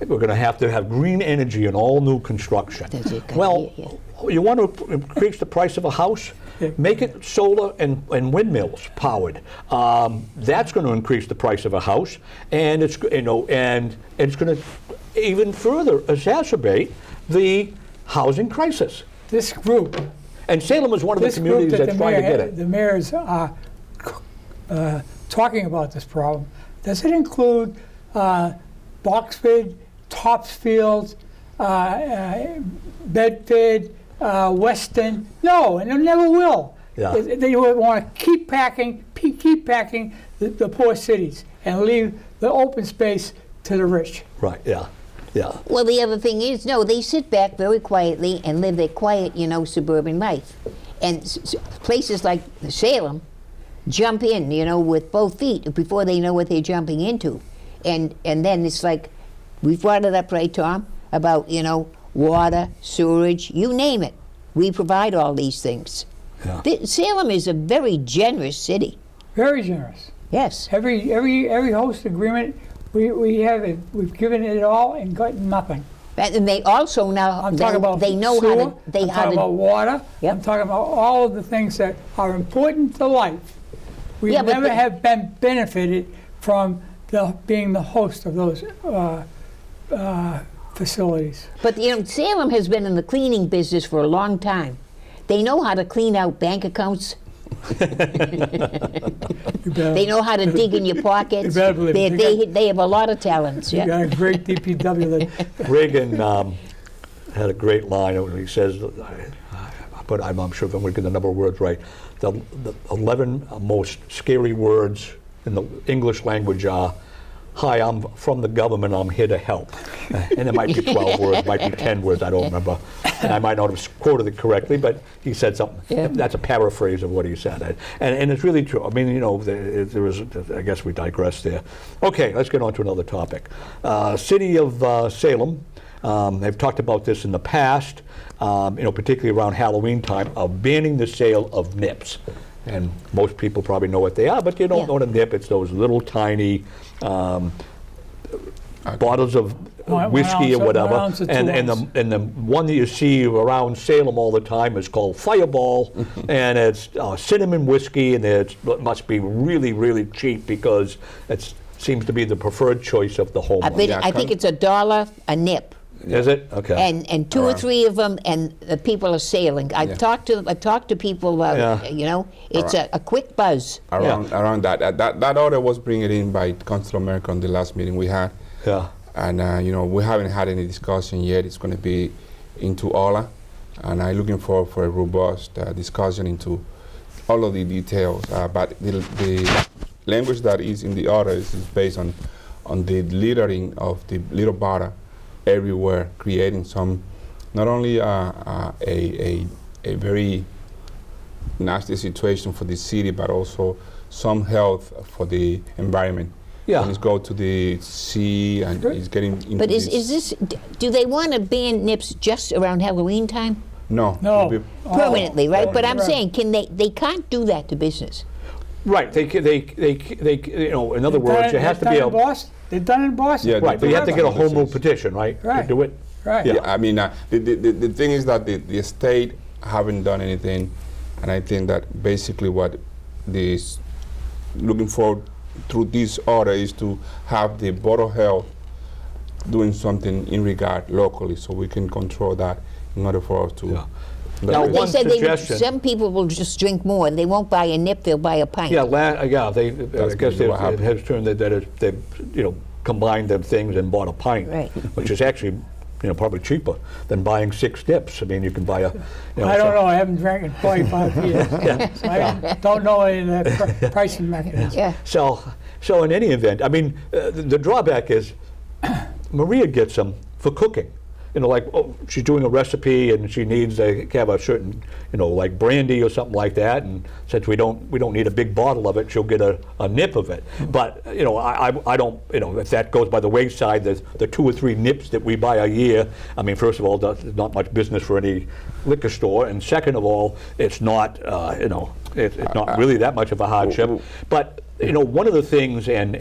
We're going to have green energy in all new construction. That's it. Well, Yeah. you want to increase the price of a house? Make it solar and windmills powered. That's going to increase the price of a house, and it's and it's going to even further exacerbate the housing crisis. This group, And Salem is one of the communities that's trying to get it. the mayors are talking about this problem. Does it include Boxford, Topsfield, Bedford, Weston? No, and it never will. Yeah. They want to keep packing the poor cities and leave the open space to the rich. Right, yeah, yeah. Well, the other thing is, no, they sit back very quietly and live their quiet, suburban life. And places like Salem jump in, with both feet before they know what they're jumping into. And then it's like, we've brought it up, right, Tom, about, water, sewerage, you name it. We provide all these things. Yeah. Salem is a very generous city. Very generous. Yes. Every host agreement we have, we've given it all and gotten nothing. And they also now, I'm talking about they know sewer, how to, I'm talking about water. Yep. I'm talking about all of the things that are important to life. We Yeah, but never the- have been benefited from being the host of those facilities. But Salem has been in the cleaning business for a long time. They know how to clean out bank accounts. You better- They know how to dig in your pockets. You better believe it. They have a lot of talents. You Yeah. got a great DPW. Reagan had a great line when he says, but I'm not sure if I'm going to get the number of words right. The 11 most scary words in the English language are, hi, I'm from the government, I'm here to help. And it might be 12 words, might be 10 words, I don't remember. And I might not have quoted it correctly, but he said something. Yeah. That's a paraphrase of what he said. And it's really true. I mean, there was, I guess we digress there. Okay, let's get on to another topic. City of Salem, they've talked about this in the past, particularly around Halloween time, of banning the sale of nips. And most people probably know what they are, but you don't Yeah. know what a nip. It's those little tiny bottles of One whiskey ounce or or whatever. 1 ounce or 2 And ounce. the one that you see around Salem all the time is called Fireball, and it's cinnamon whiskey, and it must be really, really cheap because it seems to be the preferred choice of the homeowner. I think it's $1 a nip. Is it? Okay. And two or three of them, and the people are sailing. I've Yeah. talked to people. Yeah. It's a quick buzz. Around that. That order was bringing in by Council America on the last meeting we had. Yeah. And, we haven't had any discussion yet. It's going to be into OLA. And I'm looking forward for a robust discussion into all of the details. But the language that is in the order is based on on the littering of the little bottle everywhere, creating some, not only a very nasty situation for the city, but also some health for the environment. Yeah. When it's go to the sea and it's getting into But is this, do they want to ban nips just around Halloween time? No. No. it'll be- Permanently, right? But I'm right. saying, they can't do that to business. Right, they, you know, in other words, it has to be a, They've done it in Boston. Yeah, right, but you have to get a home rule Right. petition, right? To Right. do it. Right. Yeah, I mean, the thing is that the state haven't done anything, and I think that basically what this looking for through this order is to have the Board of Health doing something in regard locally, so we can control that in order for us to. Yeah. that Now, way- They one said suggestion. some people will just drink more. They won't buy a nip, they'll buy a pint. Yeah, yeah, they, I That's guess usually what it has turned that they've, you know, combined them things and bought a pint. Right. Which is actually, you know, probably cheaper than buying 6 nips. I mean, you can buy a, you know. I don't so- know, I haven't drank in 45 years. So I don't know any of that pricing mechanism. Yeah. So in any event, I mean, the drawback is Maria gets them for cooking. You know, like, oh, she's doing a recipe and she needs to have a certain, you know, like brandy or something like that. And since we don't need a big bottle of it, she'll get a nip of it. But you know, I don't, you know, if that goes by the wayside, the 2 or 3 nips that we buy a year. I mean, first of all, there's not much business for any liquor store, and second of all, it's not, you know, it's not really that much of a hardship. But you know, one of the things, and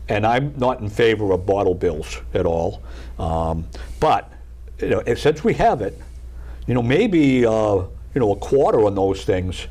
I'm not in favor of bottle bills at all, but you know, since we have it, you know, maybe you know, a quarter on those things.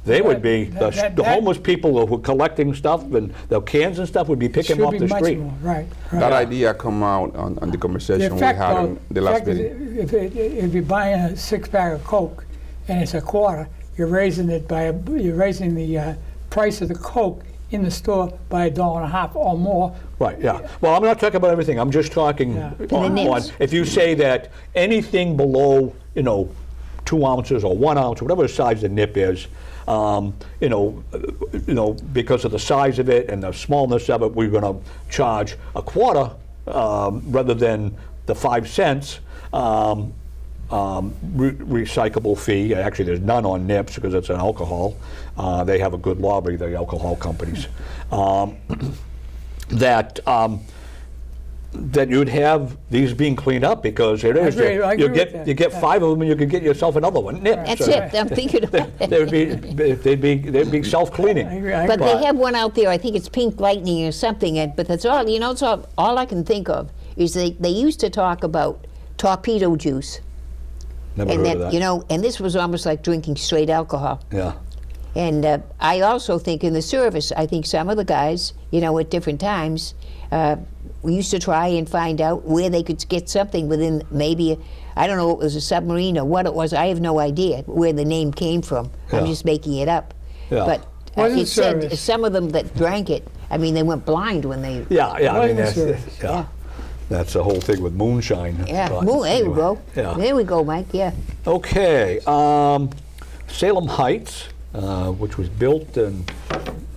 They would be the homeless people who are collecting stuff and the cans and stuff would be picking Should off be the much street. more, right. That idea come out on the conversation we fact, had though, on the last fact is, meeting. if you're buying a 6-pack of Coke and it's a quarter, you're raising it by you're raising the price of the Coke in the store by $1.50 or more. Right, yeah. Well, I'm not talking about everything. I'm just talking Yeah. on, nips. if you say that anything below, you know, 2 ounces or 1 ounce, whatever the size the nip is, you know, because of the size of it and the smallness of it, we're going to charge a quarter rather than the 5 cents. Recyclable fee. Actually, there's none on nips because it's an alcohol. They have a good lobby, the alcohol companies. That you'd have these being cleaned up because it is. I agree with that. You get 5 of them and you could get yourself another one. Nip. That's So it. I'm thinking about it. they'd be self-cleaning. I agree. I But agree. they have one out there, I think it's Pink Lightning or something, but that's all, you know, it's all I can think of is they used to talk about torpedo juice. Never And heard of that, that. you know, and this was almost like drinking straight alcohol. Yeah. And I also think in the service, I think some of the guys, you know, at different times, we used to try and find out where they could get something within maybe, I don't know if it was a submarine or what it was, I have no idea where the name came from. I'm Yeah. just making it up. Yeah. But Wasn't it said service. some of them that drank it, I mean, they went blind when they, Yeah. I mean, Wasn't that's, serious. yeah. That's the whole thing with moonshine. yeah, But well, there we anyway, go. Yeah. There we go, Mike, yeah. Okay, Salem Heights, which was built in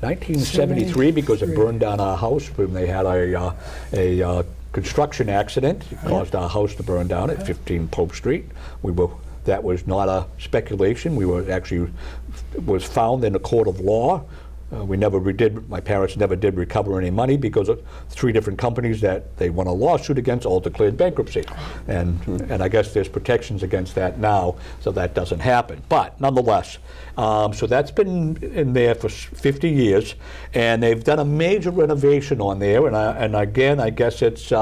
1973 because it burned down our house when they had a construction accident. It caused our house to burn down at 15 Pope Street. That was not a speculation. We were actually was found in a court of law. My parents never did recover any money because of 3 different companies that they won a lawsuit against all declared bankruptcy. And I guess there's protections against that now, so that doesn't happen. But nonetheless, so that's been in there for 50 years, and they've done a major renovation on there, and again, I guess it's, you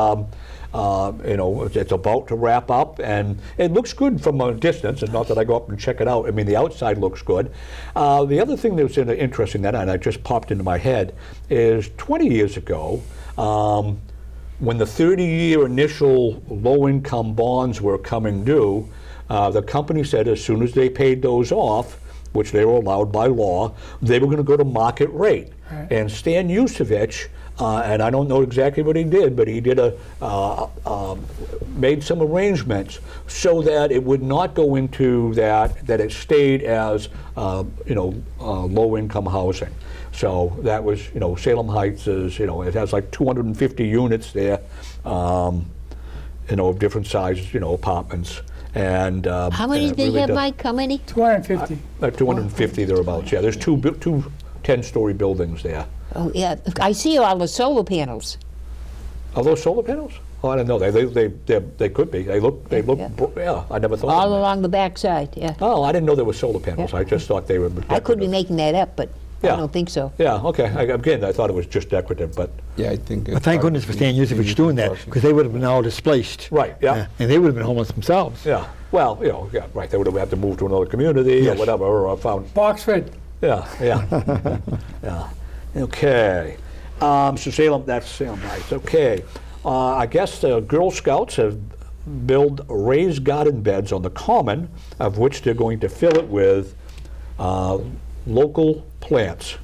know, it's about to wrap up, and it looks good from a distance, and not that I go up and check it out. I mean, the outside looks good. The other thing that's interesting that, and I just popped into my head, is 20 years ago, when the 30-year initial low-income bonds were coming due, the company said as soon as they paid those off, which they were allowed by law, they were going to go to market rate. Right. And Stan Yusevich, and I don't know exactly what he did, but he did made some arrangements so that it would not go into that it stayed as low-income housing. So that was, Salem Heights is, it has like 250 units there, of different sizes, apartments. And How many and did really they have, does- Mike? How many? 250. 250 thereabouts. Yeah, there's two 10-story buildings there. Oh, yeah. I see all the solar panels. Are those solar panels? Oh, I don't know. They could be. They look. Yeah, I never thought. All of that. along the backside, yeah. Oh, I didn't know there were solar panels. Yeah. I just thought they were. I could be decorative. making that up, but Yeah. I don't think so. Yeah. Okay. Again, I thought it was just decorative, but Yeah, I think. But thank goodness for Stan Yusevich doing that, because they would have been all displaced. right. Yeah. And they would have been homeless themselves. Yeah. Well, yeah. Right. They would have had to move to another community Yes. or whatever, or found. Boxford. Yeah. Yeah. Yeah. Okay. So Salem. That's Salem Heights. Okay. I guess the Girl Scouts have built raised garden beds on the common, of which they're going to fill it with local plants.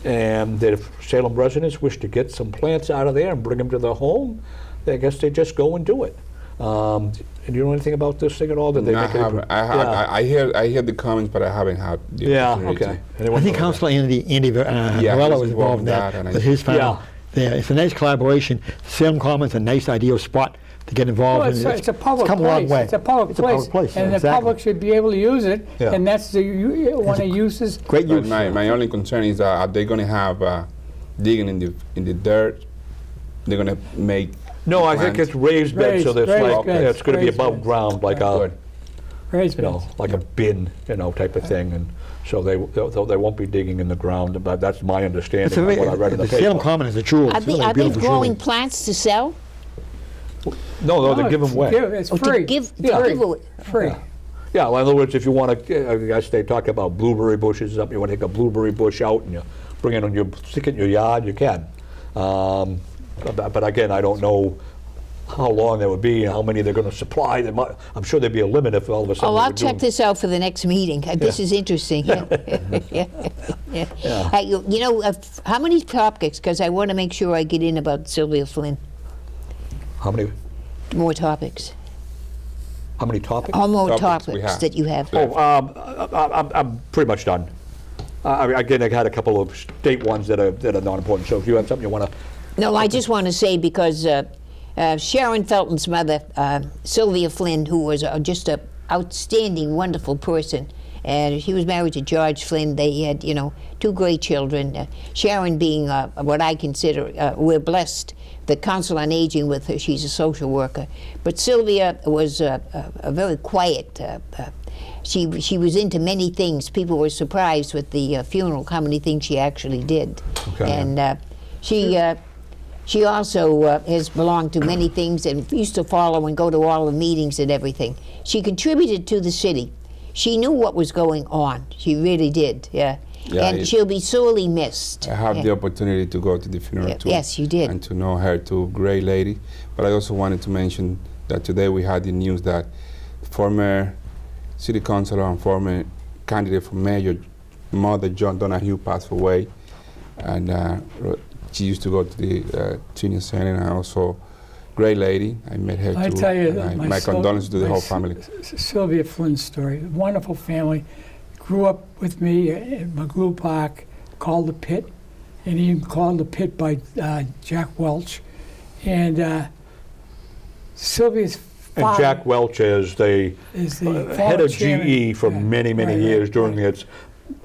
And that if Salem residents wish to get some plants out of there and bring them to their home, I guess they just go and do it. Do you know anything about this thing at all? Did they I make it? haven't. I hear the comments, but I haven't had the Yeah. opportunity Okay. to. Anyone I think know Councilor Andy Yeah, Morello he's was involved in involved in that. that, and I- With his Yeah. farm. Yeah, it's a nice collaboration. Salem Commons, a nice ideal spot to get involved Well, in. it's a public come place. a long way. It's a public place. And the exactly. public should be able to use it, Yeah. and that's one of the uses. Great But use. my only concern is are they going to have digging in the dirt? They're going to make. No, I think plants? it's raised beds, so Raised that's like beds, it's going to be raised above beds. ground, like a Good. Raised beds. like a bin, type of thing, and so they won't be digging in the ground. But that's my understanding It's a of very, what I read in the the Salem paper. Common is a jewel. Are It's they, really a are they beautiful growing jewel. plants to sell? No, they're giving away. It's Oh, free. to give Free. away. Free. Yeah, well, in other words, if you want to, I guess they talk about blueberry bushes up. You want to take a blueberry bush out and you bring it on your stick it in your yard. You can, but again, I don't know how long that would be and how many they're going to supply. I'm sure there'd be a limit if all of a sudden. Oh, they I'll were check doing- this out for the next meeting. This is interesting. Yeah. Hey, how many topics? Because I want to make sure I get in about Sylvia Flynn. How many? More topics. How many topics? All more Topics we topics have. that you have. I'm pretty much done. Again, I had a couple of state ones that are not important. So if you have something you want to. No, I just want to say because Sharon Felton's mother, Sylvia Flynn, who was just an outstanding, wonderful person, and she was married to George Flynn. They had, two great children. Sharon being what I consider, we're blessed. The Council on Aging with her, she's a social worker. But Sylvia was a very quiet. She was into many things. People were surprised with the funeral how many things she actually did. Okay. And she also has belonged to many things and used to follow and go to all the meetings and everything. She contributed to the city. She knew what was going on. She really did, yeah. Yeah, And she'll be sorely missed. I have Yeah. the opportunity to go to the funeral Yeah, too. yes, you did. And to know her too, great lady. But I also wanted to mention that today we had the news that former city councilor and former candidate for mayor, Mother John Donahue, passed away. And she used to go to the senior center, and also great lady. I met her I too. tell you, and my condolences to the whole family. Sylvia Flynn's story, wonderful family. Grew up with me at McGlue Park, called the Pit, and even called the Pit by Jack Welch. And Sylvia's And father Jack Welch is the is the head former of chairman. GE for Yeah, many right, years right, during right. its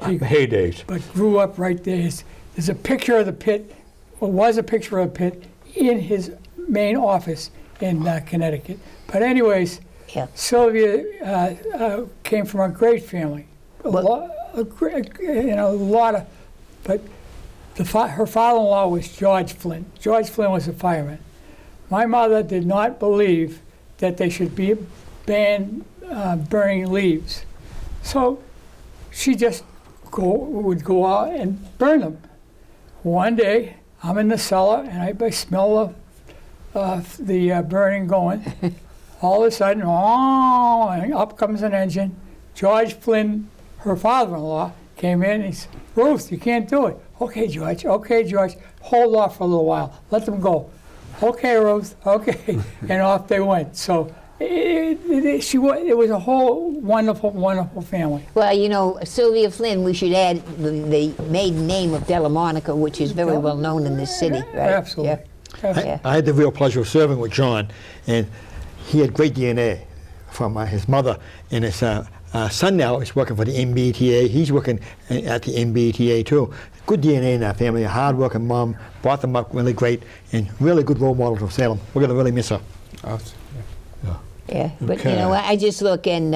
He- heydays. But grew up right there. There's a picture of the Pit, or was a picture of the Pit, in his main office in Connecticut. But anyways, Yeah. Sylvia came from a great family. A lot of, but her father-in-law was George Flynn. George Flynn was a fireman. My mother did not believe that they should be banned burning leaves. So she just would go out and burn them. One day, I'm in the cellar and I smell the burning going. All of a sudden, and up comes an engine. George Flynn her father-in-law came in and he said, Ruth, you can't do it. Okay, George, hold off for a little while. Let them go. Okay, Ruth, okay. And off they went. So it was a whole wonderful, wonderful family. Well, you know, Sylvia Flynn, we should add the maiden name of Della Monica, which is very well known in this city, right? Absolutely. Yeah. I had the real pleasure of serving with John, and he had great DNA from his mother, and his son now is working for the MBTA. He's working at the MBTA too. Good DNA in that family, a hard-working mom, brought them up really great, and really good role model for Salem. We're going to really miss her. Yeah, but Okay. you know, I just look and,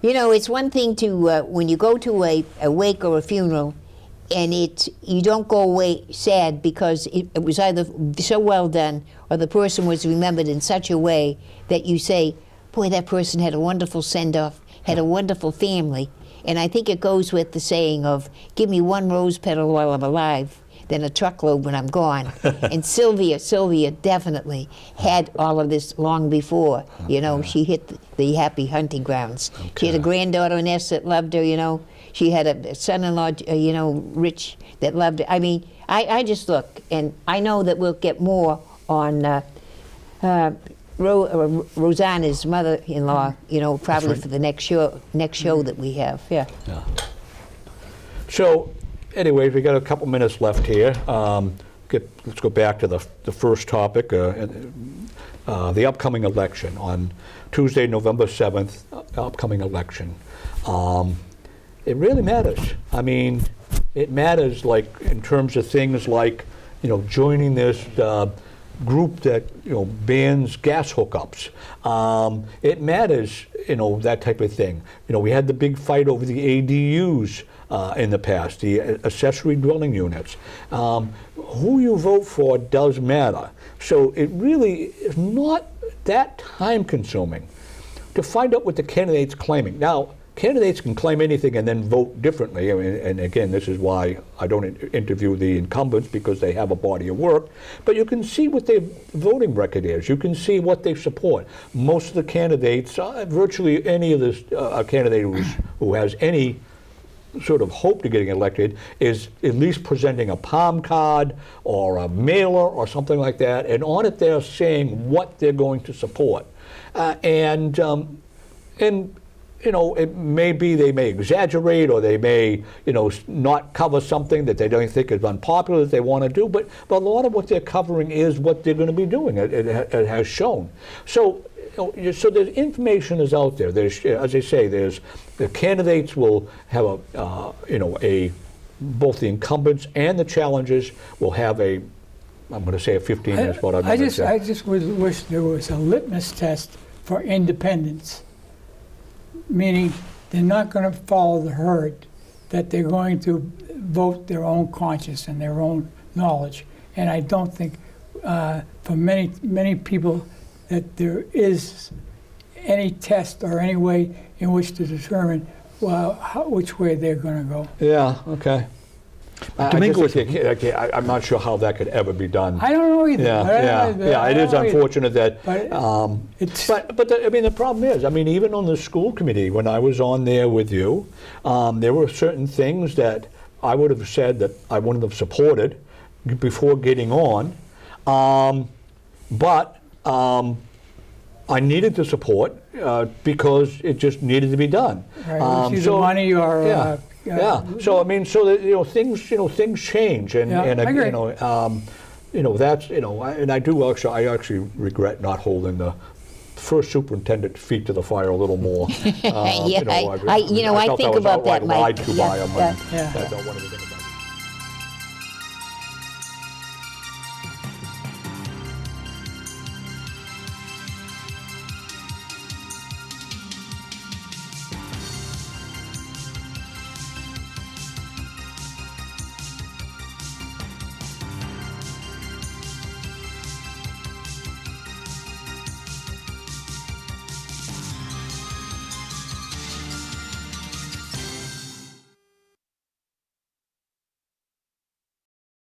you know, it's one thing to, when you go to a wake or a funeral, and you don't go away sad because it was either so well done or the person was remembered in such a way that you say, boy, that person had a wonderful send-off, had a wonderful family. And I think it goes with the saying of, give me one rose petal while I'm alive, then a truckload when I'm gone. And Sylvia definitely had all of this long before. You know, she hit the happy hunting grounds. She had a granddaughter, Ness, that loved her, you know. She had a son-in-law, you know, Rich, that loved her. I mean, I just look, and I know that we'll get more on Rosanna's mother-in-law, you know, probably for the next show that we have. Yeah. So, anyways, we got a couple minutes left here. Let's go back to the first topic, the upcoming election on Tuesday, November 7th. Upcoming election. It really matters. I mean, it matters, like in terms of things like, you know, joining this group that, you know, bans gas hookups. It matters, you know, that type of thing. You know, we had the big fight over the ADUs in the past, the accessory dwelling units. Who you vote for does matter. So it really is not that time consuming to find out what the candidate's claiming. Now, candidates can claim anything and then vote differently. I mean, and again, this is why I don't interview the incumbents, because they have a body of work. But you can see what their voting record is. You can see what they support. Most of the candidates, virtually any of the candidate who has any sort of hope to getting elected, is at least presenting a palm card or a mailer or something like that. And on it, they're saying what they're going to support. And you know, it may be they may exaggerate, or they may, you know, not cover something that they don't think is unpopular that they want to do, but a lot of what they're covering is what they're going to be doing. It has shown. So, you know, so the information is out there. There's, as I say, the candidates will have both the incumbents and the challengers will have I'm going to say a 15 minutes. What I'm going to say. I just would wish there was a litmus test for independence. Meaning they're not going to follow the herd, that they're going to vote their own conscience and their own knowledge. And I don't think for many people that there is any test or any way in which to determine which way they're going to go. Yeah, okay. Domingo, I'm not sure how that could ever be done. I don't know either. Yeah. It is unfortunate that. But I mean, the problem is, I mean, even on the school committee, when I was on there with you, there were certain things that I would have said that I wouldn't have supported before getting on, but I needed to support because it just needed to be done. Right, either money or. Yeah. So I mean, so that, you know, things change, and I agree. you know, that's, you know, and I actually regret not holding the first superintendent feet to the fire a little more. Yeah, I felt think about that, I was outright Mike. lied to by him. Yeah. That's one of the things about it.